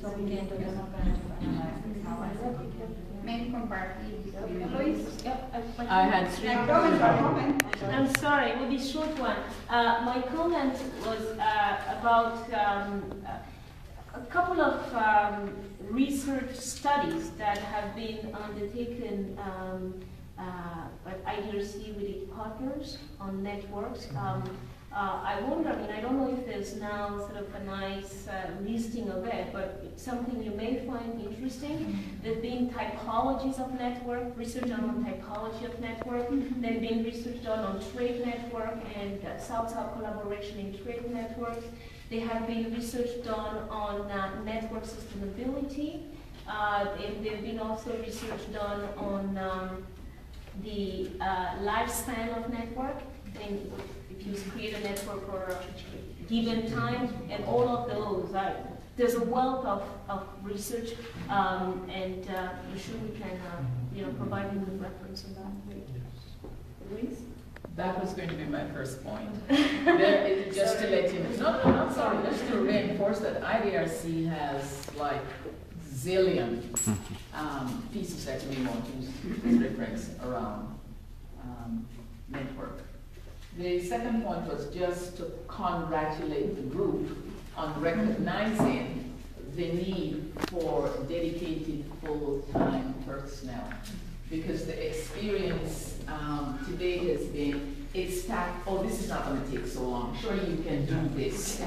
so we can do some kind of analysis. How I said we can maybe compare it. I had three. I'm sorry, it will be a short one. My comment was about a couple of research studies that have been undertaken at IDRC with its partners on networks. I wonder, I mean, I don't know if there's now sort of a nice listing of it, but it's something you may find interesting. There've been typologies of network, research done on typology of network. There've been research done on trade network and South-South collaboration in trade networks. There have been research done on network sustainability. And there've been also research done on the lifespan of network. And if you create a network for a given time, and all of those, there's a wealth of research, and I'm sure we can provide you with reference on that. Louise? That was going to be my first point. Just to let you know, I'm sorry, just to reinforce that IDRC has like zillion pieces that we want to use as reference around network. The second point was just to congratulate the group on recognizing the need for dedicated full-time personnel, because the experience today has been, it's stacked, oh, this is not going to take so long, sure you can do this,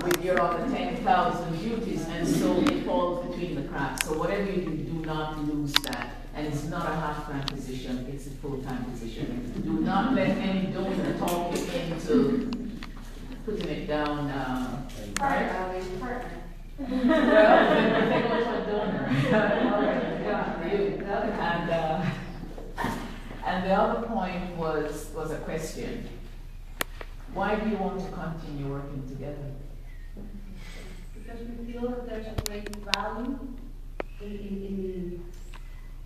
with your other 10,000 duties, and so it falls between the cracks. So whatever you do not lose that. And it's not a half-time position, it's a full-time position. Do not let any donor talk you into putting it down. Partner. Well, then they go to a donor. And the other point was a question. Why do you want to continue working together? Because we feel that there's a great value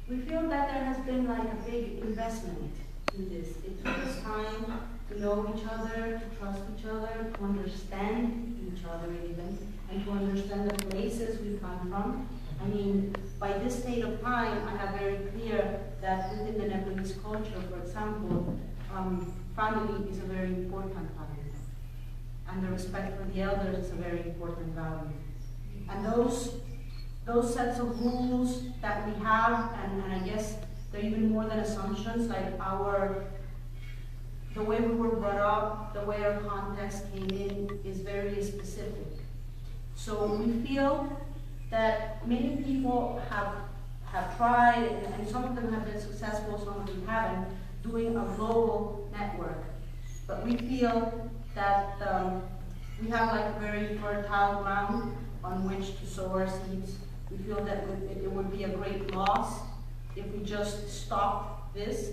we feel that there has been like a big investment in this. It took us time to know each other, to trust each other, to understand each other even, and to understand the places we come from. I mean, by this state of time, I have very clear that within the Nepalese culture, for example, family is a very important value. And the respect for the elders is a very important value. And those sets of rules that we have, and I guess they're even more than assumptions, like the way we were brought up, the way our context came in is very specific. So we feel that many people have tried, and some of them have been successful, some of them haven't, doing a global network. But we feel that we have like a very fertile ground on which to sow our seeds. We feel that it would be a great loss if we just stopped this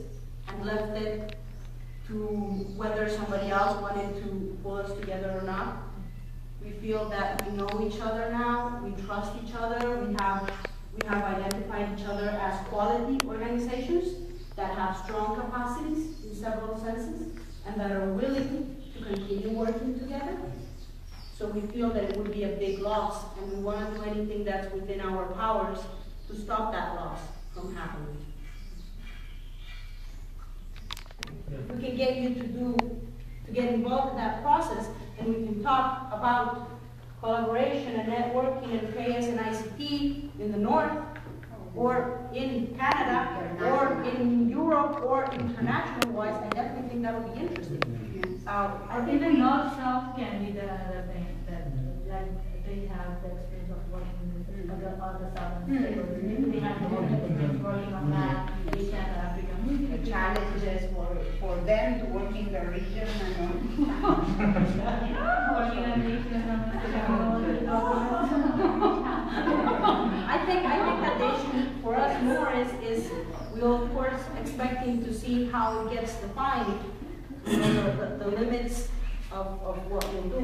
and left it to whether somebody else wanted to pull us together or not. We feel that we know each other now, we trust each other, we have identified each other as quality organizations that have strong capacities in several senses and that are willing to continue working together. So we feel that it would be a big loss, and we want to do anything that's within our powers to stop that loss from happening. If we can get you to get involved in that process, and we can talk about collaboration and networking and KS and ICT in the north, or in Canada, or in Europe, or international-wise, I definitely think that would be interesting. I think the North-South can be the thing that like they have the experience of working with other southern states. Maybe they have the experience working on that, East and Africa. The challenges for them to work in the region and working in the region. I think that the issue for us more is we're of course expecting to see how it gets defined. The limits of what we'll do.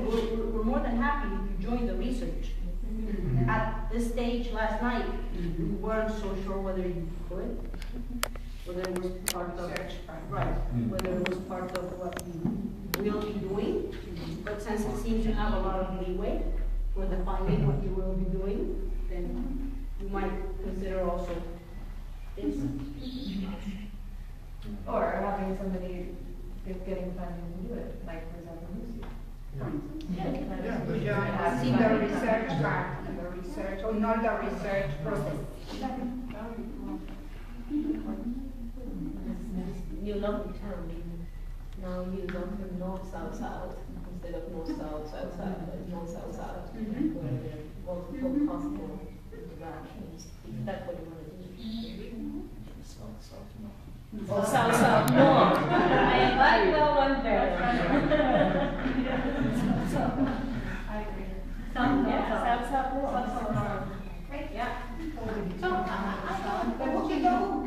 We're more than happy if you join the research. At this stage last night, we weren't so sure whether you could, whether it was part of whether it was part of what we will be doing. But since it seems to have a lot of leeway, when defining what you will be doing, then you might consider also this. Or having somebody getting funding to do it, like for example, Lucy. As in the research part, the research, or not the research process. New lovely term, now use them from north, south, south, instead of north, south, south, south, but north, south, south. Where there are multiple possible interactions, if that's what you want to do. Or south, south, north. I like that one better. I agree. South, south, north. Right. Yeah. So, The book is the book.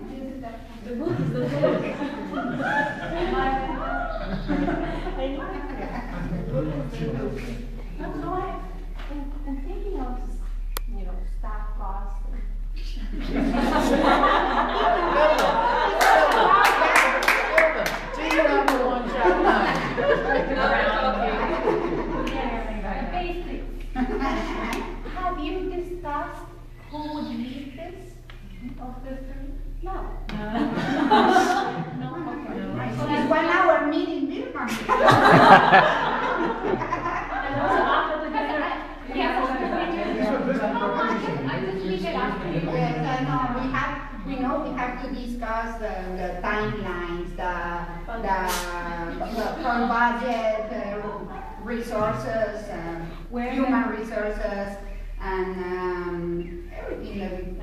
The book is the book. So I'm thinking of, staff costs. Have you discussed who would lead this of the three? No. No, okay. So it's 1 hour meeting, Vilma. And also after the dinner. Yeah, I just leave it after. Yes, I know, we have to discuss the timelines, the fund budget, resources, human resources, and everything,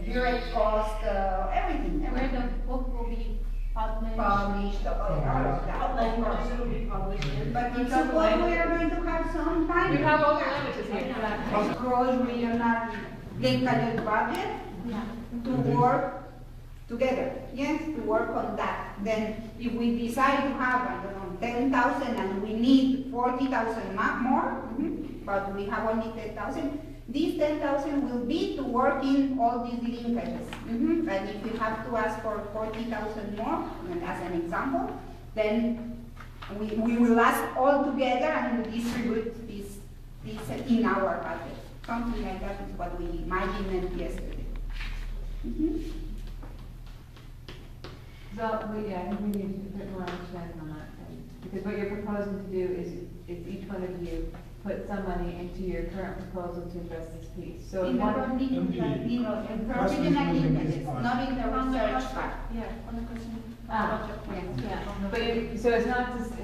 direct cost, everything. Where the book will be published. Published, all of that. What languages it will be published in? But in suppose we are going to have some time. We have all the languages here. Cross-regional linkages budget Yeah. to work together, yes, to work on that. Then if we decide to have, I don't know, 10,000 and we need 40,000 more, but we have only 10,000, these 10,000 will be to work in all these linkages. And if we have to ask for 40,000 more, as an example, then we will ask all together and we distribute this in our budget. Something like that is what we imagined yesterday. So, I think we need to put more understanding on that thing. Because what you're proposing to do is each one of you put some money into your current proposal to address this piece. So In the one, original linkages, not in the research part. Yeah, on the question. but so it's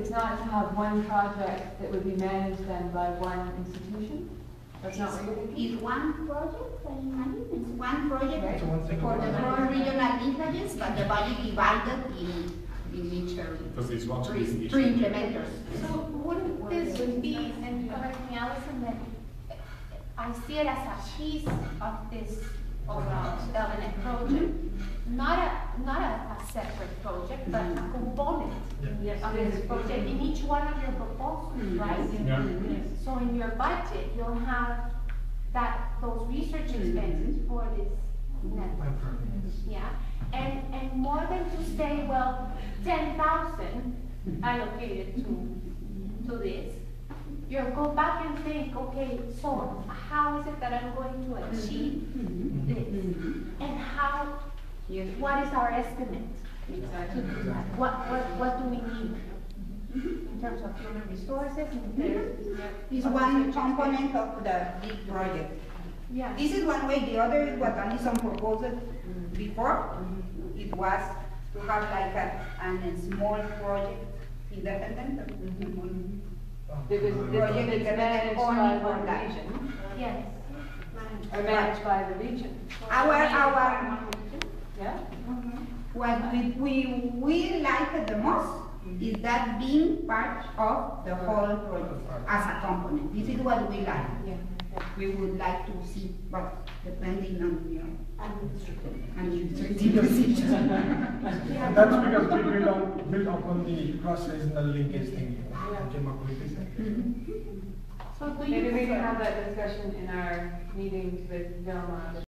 not to have one project that would be managed then by one institution? That's not what you're thinking? It's one project, I imagine, it's one project Right. for the cross-regional linkages, but the budget divided in each Because these ones three each- implementers. So wouldn't this be, and correct me, Allison, that I see it as a piece of this overall Bellanet project, not a separate project, but a component of this project in each one of your proposals, right? Yeah. So in your budget, you'll have those research expenses for this network. Yeah, and more than to say, well, 10,000 allocated to this, you'll go back and think, okay, so how is it that I'm going to achieve this? And what is our estimate to do that? What do we need in terms of human resources? It's one component of the big project. Yeah. This is one way, the other is what Alison proposed before. It was to have like a small project independent. Because Project it's managed only by for one that. region, Yes. or managed by the region, Our, yeah? what we like the most is that being part of the whole project as a component. This is what we like. Yeah. We would like to see, but depending on administrative decisions. And that's because we build up on the cross-regional linkage thing. Came up with this. So do Maybe you we can have that discussion in our meetings with Vilma.